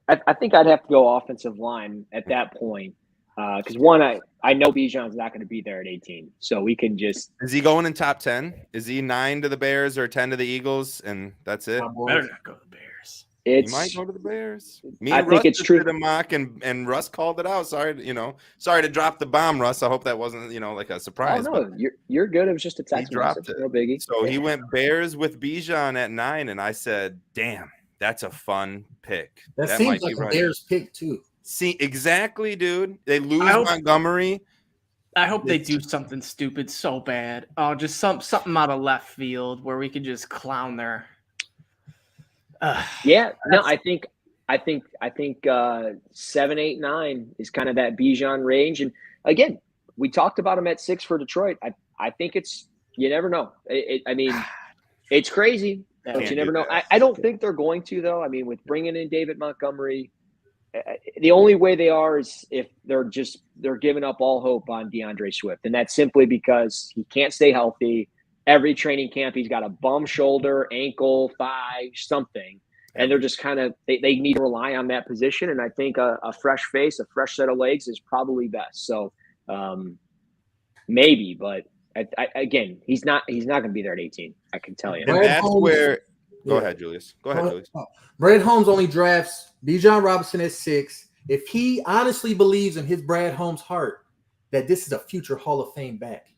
I think I'd have to go offensive line at that point. Because one, I know Bijan's not going to be there at 18. So we can just Is he going in top 10? Is he 9 to the Bears or 10 to the Eagles? And that's it. Better not go to the Bears. He might go to the Bears. I think it's true. Did a mock and Russ called it out. Sorry to drop the bomb, Russ. I hope that wasn't, like a surprise. Oh, no, you're good. It was just a text dropped message. it. No biggie. So he went Bears with Bijan at 9, and I said, damn, that's a fun pick. That seems like a Bears pick too. See, exactly, dude. They lose Montgomery. I hope they do something stupid so bad. Oh, just something out of left field where we could just clown their. Yeah, no, I think 7, 8, 9 is kind of that Bijan range. And again, we talked about him at 6 for Detroit. I think you never know. I mean, it's crazy, but you never know. I don't think they're going to, though. I mean, with bringing in David Montgomery, the only way they are is if they're giving up all hope on DeAndre Swift. And that's simply because he can't stay healthy. Every training camp, he's got a bum shoulder, ankle, thigh, something. And they're just kind of they need to rely on that position. And I think a fresh face, a fresh set of legs is probably best. So maybe, but again, he's not going to be there at 18. I can tell you. And that's where – go ahead, Julius. Go ahead, Julius. Brad Holmes only drafts Bijan Robinson at 6. If he honestly believes in his Brad Holmes heart that this is a future Hall of Fame back.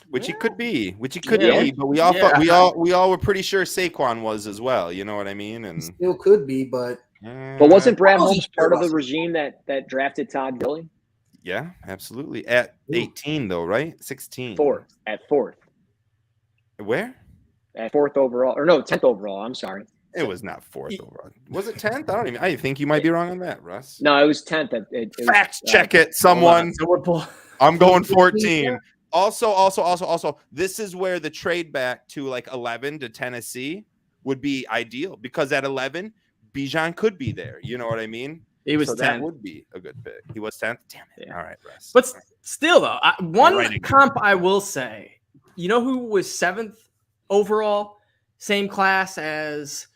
Which he could be, but we all were pretty sure Saquon was as well. You know what I mean? And still could be, but wasn't Brad Holmes part of the regime that drafted Todd Gurley? Yeah, absolutely. At 18 though, right? 16. At fourth. Where? At 4th overall, or no, 10th overall. I'm sorry. It was not 4th overall. Was it 10th? I think you might be wrong on that, Russ. No, it was 10th. Fact check it, someone. I'm going 14. Also, this is where the trade back to like 11 to Tennessee would be ideal because at 11, Bijan could be there. You know what I mean? He was 10th. That would be a good pick. He was 10th. Damn it. Yeah. All right, Russ. But still, though, one comp I will say, you know who was 7th overall? Same class as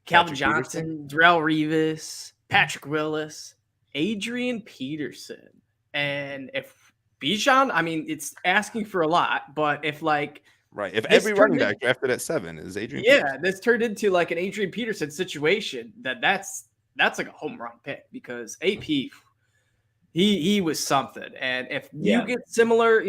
Calvin Johnson, Darrelle Revis, Patrick Willis, Adrian Peterson. And if Bijan, I mean, it's asking for a lot, but if if every running back drafted at 7 is Adrian Peterson. This turned into like an Adrian Peterson situation that's like a home run pick because AP he was something. And if you get similar,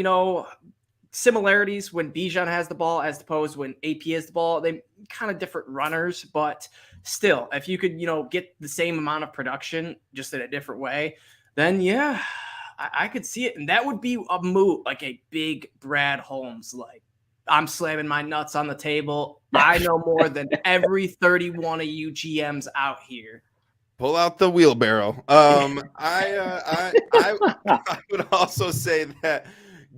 similarities when Bijan has the ball as opposed when AP has the ball, they kind of different runners, but still, if you could, get the same amount of production just in a different way, then I could see it. And that would be a move, like a big Brad Holmes, like I'm slamming my nuts on the table. I know more than every 31 of you GMs out here. Pull out the wheelbarrow. I would also say that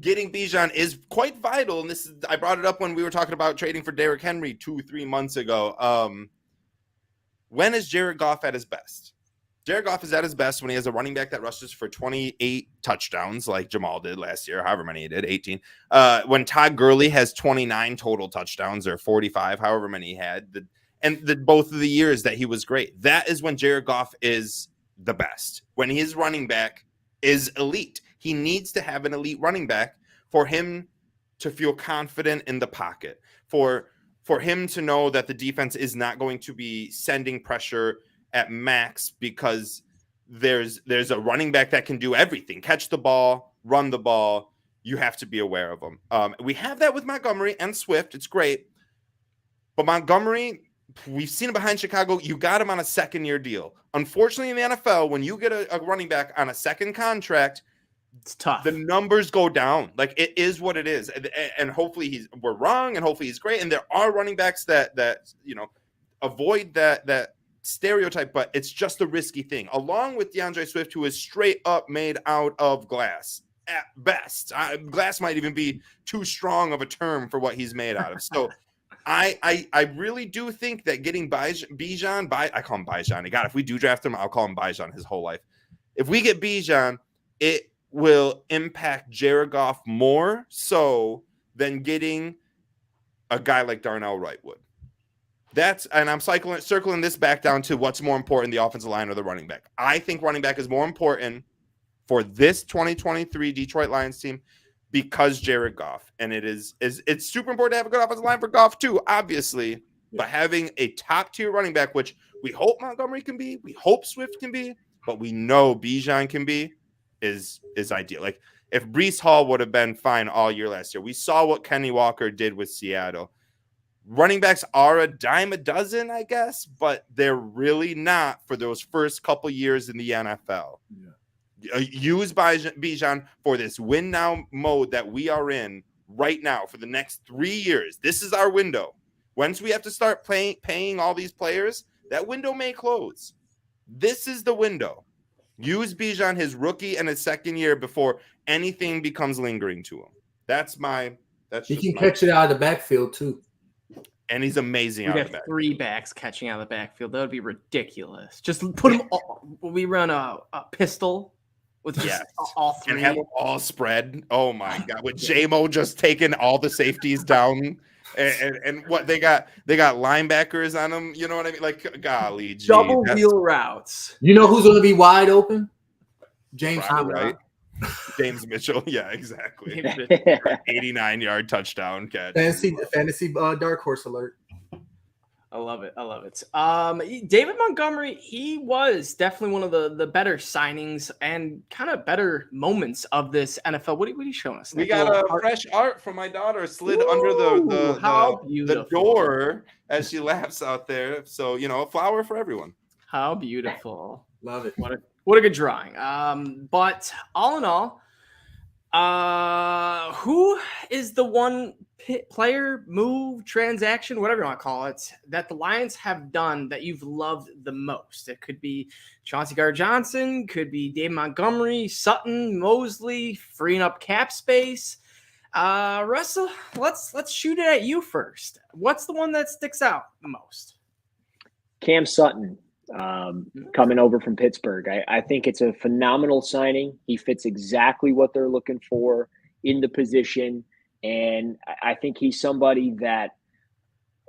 getting Bijan is quite vital. And I brought it up when we were talking about trading for Derrick Henry 2-3 months ago. when is Jared Goff at his best? Jared Goff is at his best when he has a running back that rushes for 28 touchdowns like Jamal did last year, however many he did, 18. When Todd Gurley has 29 total touchdowns or 45, however many he had, both of the years that he was great. That is when Jared Goff is the best, when his running back is elite. He needs to have an elite running back for him to feel confident in the pocket, for him to know that the defense is not going to be sending pressure at max because there's a running back that can do everything, catch the ball, run the ball. You have to be aware of them. We have that with Montgomery and Swift. It's great. But Montgomery, we've seen him behind Chicago. You got him on a second-year deal. Unfortunately, in the NFL, when you get a running back on a second contract, it's tough. The numbers go down. Like, it is what it is. And hopefully we're wrong, and hopefully he's great. And there are running backs that avoid that stereotype, but it's just a risky thing. Along with DeAndre Swift, who is straight up made out of glass at best. Glass might even be too strong of a term for what he's made out of. So I really do think that getting Bijan, I call him Bijan. God, if we do draft him, I'll call him Bijan his whole life. If we get Bijan, it will impact Jared Goff more so than getting a guy like Darnell Wright would. And I'm circling this back down to what's more important, the offensive line or the running back. I think running back is more important for this 2023 Detroit Lions team because Jared Goff. And it's super important to have a good offensive line for Goff too, obviously. Yeah. But having a top-tier running back, which we hope Montgomery can be, we hope Swift can be, but we know Bijan can be, is ideal. Like, if Breece Hall would have been fine all year last year, we saw what Kenny Walker did with Seattle. Running backs are a dime a dozen, I guess, but they're really not for those first couple years in the NFL. Yeah. Use Bijan for this win now mode that we are in right now for the next 3 years. This is our window. Once we have to start paying all these players, that window may close. This is the window. Use Bijan his rookie and his second year before anything becomes lingering to him. He can catch it out of the backfield too. And he's amazing out of the backfield. 3 backs catching out of the backfield. That would be ridiculous. Just put them all. We run a pistol with all 3. And have them all spread. Oh, my God. With J-Mo just taking all the safeties down. And what they got linebackers on them. You know what I mean? Like, golly. Gee, double wheel routes. You know who's going to be wide open? James right? James Mitchell. Yeah, exactly. 89-yard touchdown catch. Fantasy dark horse alert. I love it. David Montgomery, he was definitely one of the better signings and kind of better moments of this NFL. What are you showing us? We got a fresh art from my daughter slid under the door as she laughs out there. So, a flower for everyone. How beautiful. Love it. What a good drawing. But all in all, who is the one player, move, transaction, whatever you want to call it, that the Lions have done that you've loved the most? It could be Chauncey Gardner-Johnson, could be Dave Montgomery, Sutton, Mosley, freeing up cap space. Russell, let's shoot it at you first. What's the one that sticks out the most? Cam Sutton. Coming over from Pittsburgh. I think it's a phenomenal signing. He fits exactly what they're looking for in the position. And I think he's somebody that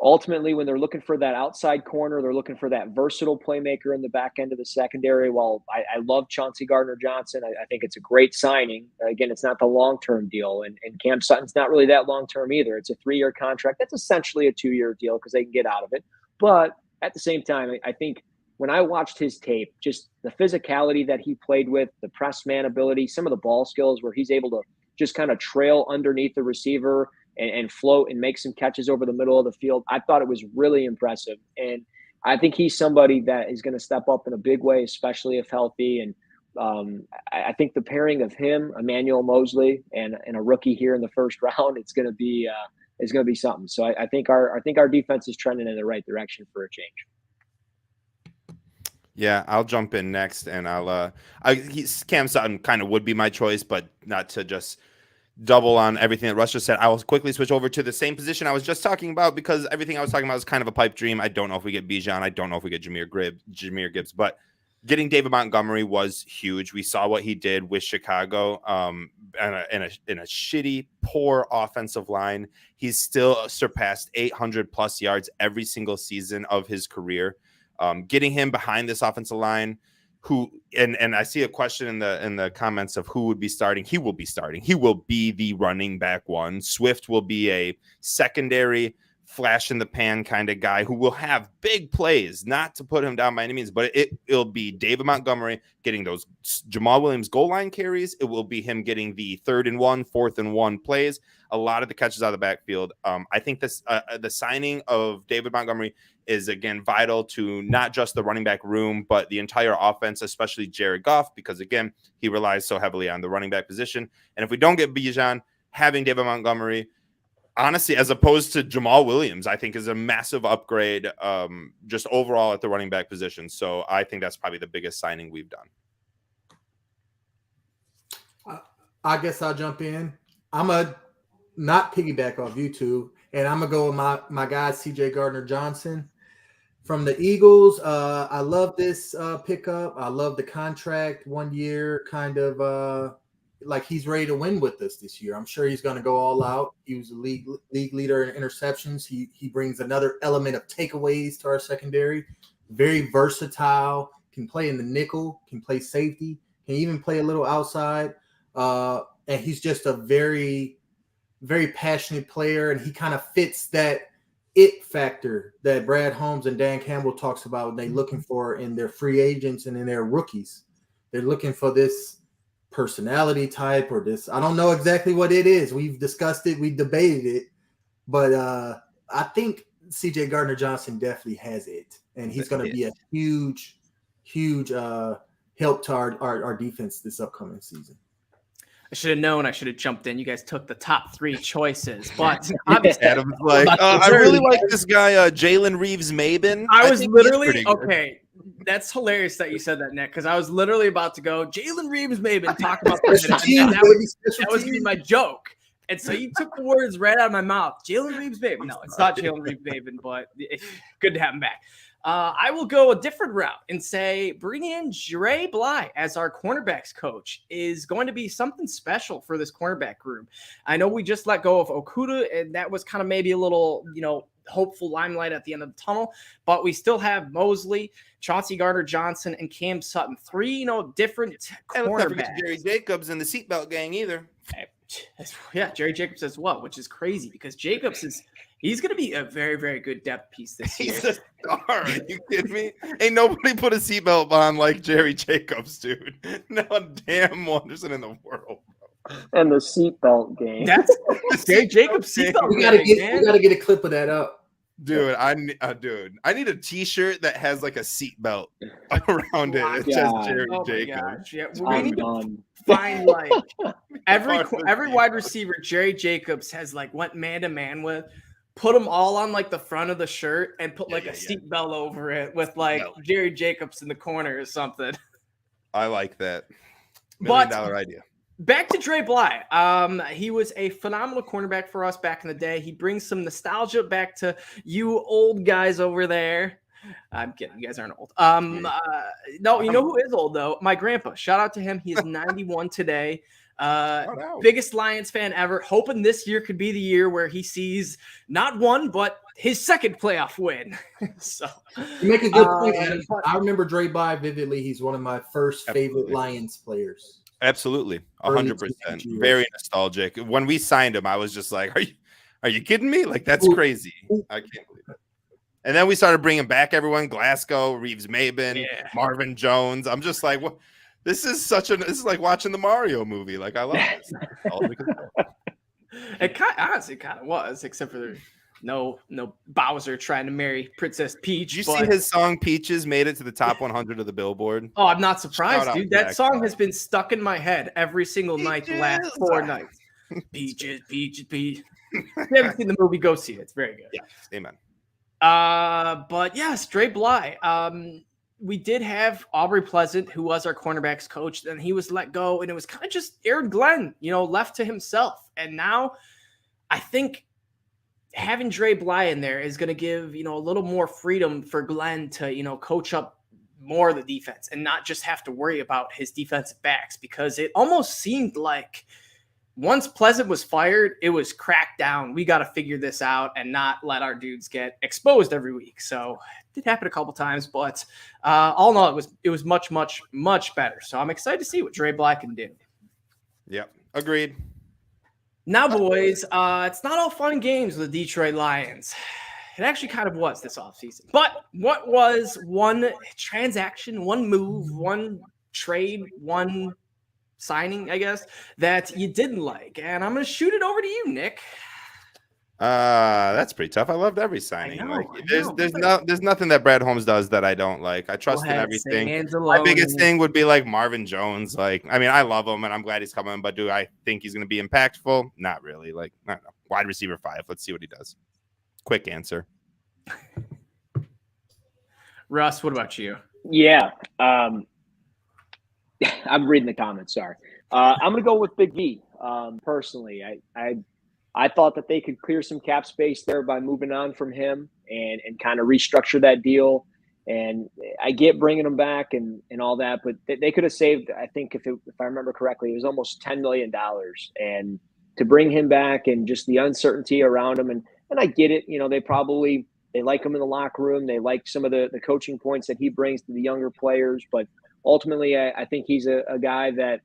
ultimately, when they're looking for that outside corner, they're looking for that versatile playmaker in the back end of the secondary. While I love Chauncey Gardner-Johnson, I think it's a great signing. Again, it's not the long-term deal. And Cam Sutton's not really that long-term either. It's a 3-year contract. That's essentially a 2-year deal because they can get out of it. But at the same time, I think when I watched his tape, just the physicality that he played with, the press man ability, some of the ball skills where he's able to just kind of trail underneath the receiver and float and make some catches over the middle of the field. I thought it was really impressive. And I think he's somebody that is going to step up in a big way, especially if healthy. And I think the pairing of him, Emmanuel Mosley, and a rookie here in the first round, it's going to be something. So I think our defense is trending in the right direction for a change. Yeah, I'll jump in next, and Cam Sutton kind of would be my choice, but not to just double on everything that Russ just said. I will quickly switch over to the same position I was just talking about, because everything I was talking about is kind of a pipe dream. I don't know if we get Bijan. I don't know if we get Jahmyr Gibbs, but getting David Montgomery was huge. We saw what he did with Chicago, in a shitty, poor offensive line. He's still surpassed 800 plus yards every single season of his career. Getting him behind this offensive line, and I see a question in the comments of who would be starting. He will be starting. He will be the running back one. Swift will be a secondary flash in the pan kind of guy who will have big plays, not to put him down by any means, but it'll be David Montgomery getting those Jamal Williams goal line carries. It will be him getting the 3rd and 1, 4th and 1 plays, a lot of the catches out of the backfield. I think this the signing of David Montgomery is, again, vital to not just the running back room, but the entire offense, especially Jared Goff, because, again, he relies so heavily on the running back position. And if we don't get Bijan, having David Montgomery, honestly, as opposed to Jamal Williams, I think is a massive upgrade just overall at the running back position. So I think that's probably the biggest signing we've done. I guess I'll jump in. I'm a not piggyback off you two, and I'm going to go with my guy, CJ Gardner-Johnson. From the Eagles, I love this pickup. I love the contract, 1 year, kind of like he's ready to win with us this year. I'm sure he's going to go all out. He was a league leader in interceptions. He brings another element of takeaways to our secondary. Very versatile, can play in the nickel, can play safety, can even play a little outside. And he's just a very, very passionate player, and he kind of fits that it factor that Brad Holmes and Dan Campbell talks about when they're looking for in their free agents and in their rookies. They're looking for this personality type or this. I don't know exactly what it is. We've discussed it. We debated it. But I think CJ Gardner-Johnson definitely has it. And he's going to be a huge, huge help to our defense this upcoming season. I should have known. I should have jumped in. You guys took the top 3 choices, but Adam's like, I really like this guy, Jalen Reeves-Maybin. I was literally okay. That's hilarious that you said that, Nick, because I was literally about to go Jalen Reeves-Maybin talk about that was be my joke, and so you took the words right out of my mouth. Jalen Reeves-Maybin. No, it's not Jalen Reeves-Maybin, but it's good to have him back. I will go a different route and say bringing in Dre Bly as our cornerbacks coach is going to be something special for this cornerback group. I know we just let go of Okuda, and that was kind of maybe a little, hopeful limelight at the end of the tunnel, but we still have Mosley, Chauncey Gardner-Johnson, and Cam Sutton. 3, different cornerbacks. Jerry Jacobs and the seatbelt gang either. Yeah, Jerry Jacobs as well, which is crazy because he's going to be a very, very good depth piece this year. He's a star. Are you kidding me? Ain't nobody put a seatbelt on like Jerry Jacobs, dude. No damn Wonderson in the world. And the seatbelt game. That's Jerry Jacobs seatbelt. We gotta get a clip of that up. Dude, I need a T-shirt that has like a seatbelt around it. It says Jerry Jacobs. Yeah, we need to find like every wide receiver Jerry Jacobs has like went man to man with. Put them all on like the front of the shirt and put like a seatbelt over it with like Jerry Jacobs in the corner or something. I like that. $1 million idea. Back to Dre Bly. He was a phenomenal cornerback for us back in the day. He brings some nostalgia back to you old guys over there. I'm kidding. You guys aren't old. No, you know who is old though? My grandpa. Shout out to him. He is 91 today. Biggest Lions fan ever. Hoping this year could be the year where he sees not one, but his second playoff win. So you make a good point, Adam. I remember Dre Bly vividly. He's one of my first favorite Lions players. Absolutely, 100%. Very nostalgic. When we signed him, I was just like, "Are you kidding me? Like that's crazy. I can't believe it." And then we started bringing back everyone: Glasgow, Reeves-Maybin, Marvin Jones. I'm just like, what? This is like watching the Mario movie. Like I love this. It honestly kind of was, except for no Bowser trying to marry Princess Peach. Did you see his song Peaches made it to the top 100 of the Billboard? Oh, I'm not surprised, dude. That song has been stuck in my head every single night the last 4 nights. Peaches, peaches, peaches. If you haven't seen the movie, go see it. It's very good. Yeah, amen. But yes, Dre Bly. we did have Aubrey Pleasant, who was our cornerbacks coach, and he was let go, and it was kind of just Aaron Glenn, left to himself. And now I think having Dre Bly in there is going to give, a little more freedom for Glenn to, coach up more of the defense and not just have to worry about his defensive backs, because it almost seemed like once Pleasant was fired, it was cracked down. We got to figure this out and not let our dudes get exposed every week. So it did happen a couple times, but all in all, it was much, much, much better. So I'm excited to see what Dre Black can do. Yep. Agreed. Now, boys, it's not all fun and games with the Detroit Lions. It actually kind of was this offseason. But what was one transaction, one move, one trade, one signing, I guess, that you didn't like? And I'm going to shoot it over to you, Nick. That's pretty tough. I loved every signing. There's nothing that Brad Holmes does that I don't like. I trust in everything. My biggest thing would be like Marvin Jones. I love him and I'm glad he's coming, but do I think he's going to be impactful? Not really. I don't know. Wide receiver 5. Let's see what he does. Quick answer. Russ, what about you? Yeah. I'm reading the comments. Sorry. I'm going to go with Big V. Personally, I thought that they could clear some cap space there by moving on from him and kind of restructure that deal. And I get bringing him back and all that, but they could have saved, I think if I remember correctly, it was almost $10 million. And to bring him back and just the uncertainty around him. And I get it. They like him in the locker room. They like some of the coaching points that he brings to the younger players. But ultimately, I think he's a guy that,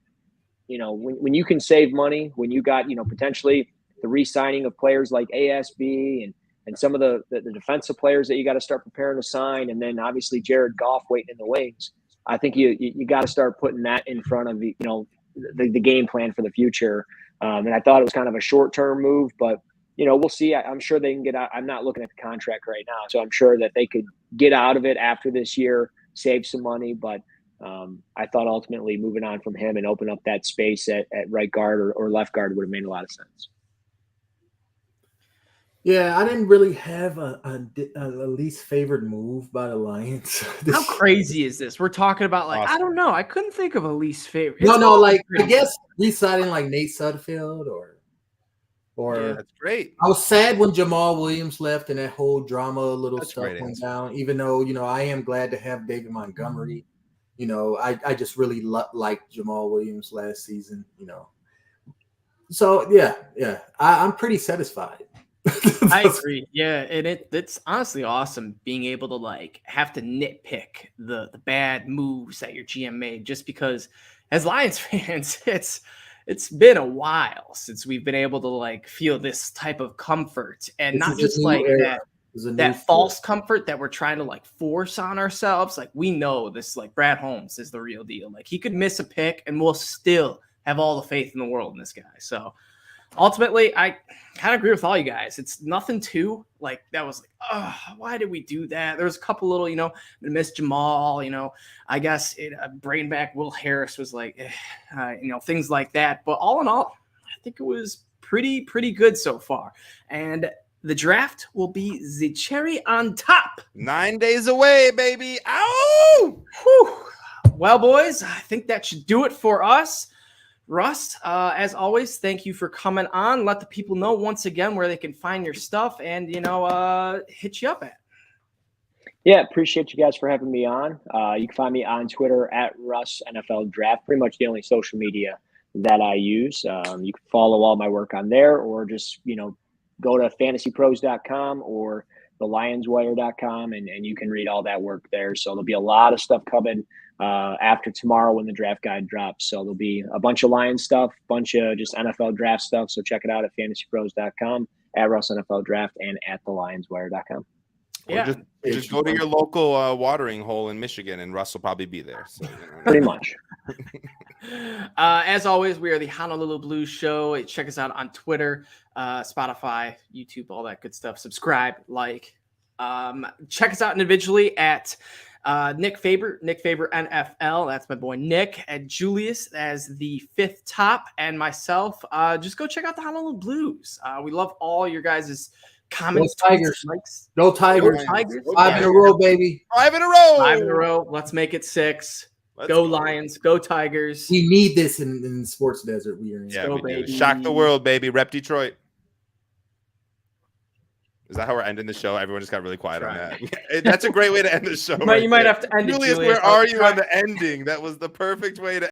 when you can save money, when you got, potentially the re-signing of players like ASB and some of the defensive players that you got to start preparing to sign, and then obviously Jared Goff waiting in the wings, I think you got to start putting that in front of the game plan for the future. And I thought it was kind of a short-term move, but we'll see. I'm sure they can get out. I'm not looking at the contract right now, so I'm sure that they could get out of it after this year, save some money. But I thought ultimately moving on from him and open up that space at right guard or left guard would have made a lot of sense. Yeah, I didn't really have a least favorite move by the Lions. How crazy is this? We're talking about awesome. I don't know. I couldn't think of a least favorite. I guess re-signing like Nate Sudfeld or yeah, that's great. I was sad when Jamal Williams left and that whole drama stuff went down, even though, I am glad to have David Montgomery. I just really liked Jamal Williams last season, So, yeah, I'm pretty satisfied. I agree. Yeah, and it's honestly awesome being able to have to nitpick the bad moves that your GM made, just because as Lions fans, it's been a while since we've been able to feel this type of comfort, and not just that false comfort that we're trying to force on ourselves. We know this, Brad Holmes is the real deal. He could miss a pick and we'll still have all the faith in the world in this guy. So ultimately, I kind of agree with all you guys. It's nothing too that was oh, why did we do that? There was a couple little, miss Jamal, I guess bringing back Will Harris was things like that. But all in all, I think it was pretty good so far. And the draft will be the cherry on top. 9 days away, baby. Ow! Whew. Well, boys, I think that should do it for us. Russ, as always, thank you for coming on. Let the people know once again where they can find your stuff and, hit you up at. Yeah, appreciate you guys for having me on. You can find me on Twitter at Russ NFL Draft, pretty much the only social media that I use. You can follow all my work on there, or just, go to fantasypros.com or thelionswire.com and you can read all that work there. So there'll be a lot of stuff coming after tomorrow when the draft guide drops. So there'll be a bunch of Lions stuff, bunch of just NFL draft stuff. So check it out at fantasypros.com, at Russ NFL Draft, and at thelionswire.com. Yeah, just go to your local watering hole in Michigan, and Russ will probably be there. So, pretty much. As always, we are the Honolulu Blues Show. Check us out on Twitter, Spotify, YouTube, all that good stuff. Subscribe, check us out individually at Nick Faber NFL. That's my boy Nick. And Julius as the fifth top, and myself. Just go check out the Honolulu Blues. We love all your guys' Comments, Go Tigers. tweets, likes. Go Tigers. Go Tigers. 5 in a row, baby. 5 in a row. 5 in a row. Let's make it 6. Go Lions. Go Tigers. We need this in the sports desert we are in. Yeah, Go, we do. baby. Shock the world, baby. Rep Detroit. Is that how we're ending the show? Everyone just got really quiet on that. That's a great way to end the show. You might have to end it, Julius, Julius. where are you on the ending? That was the perfect way to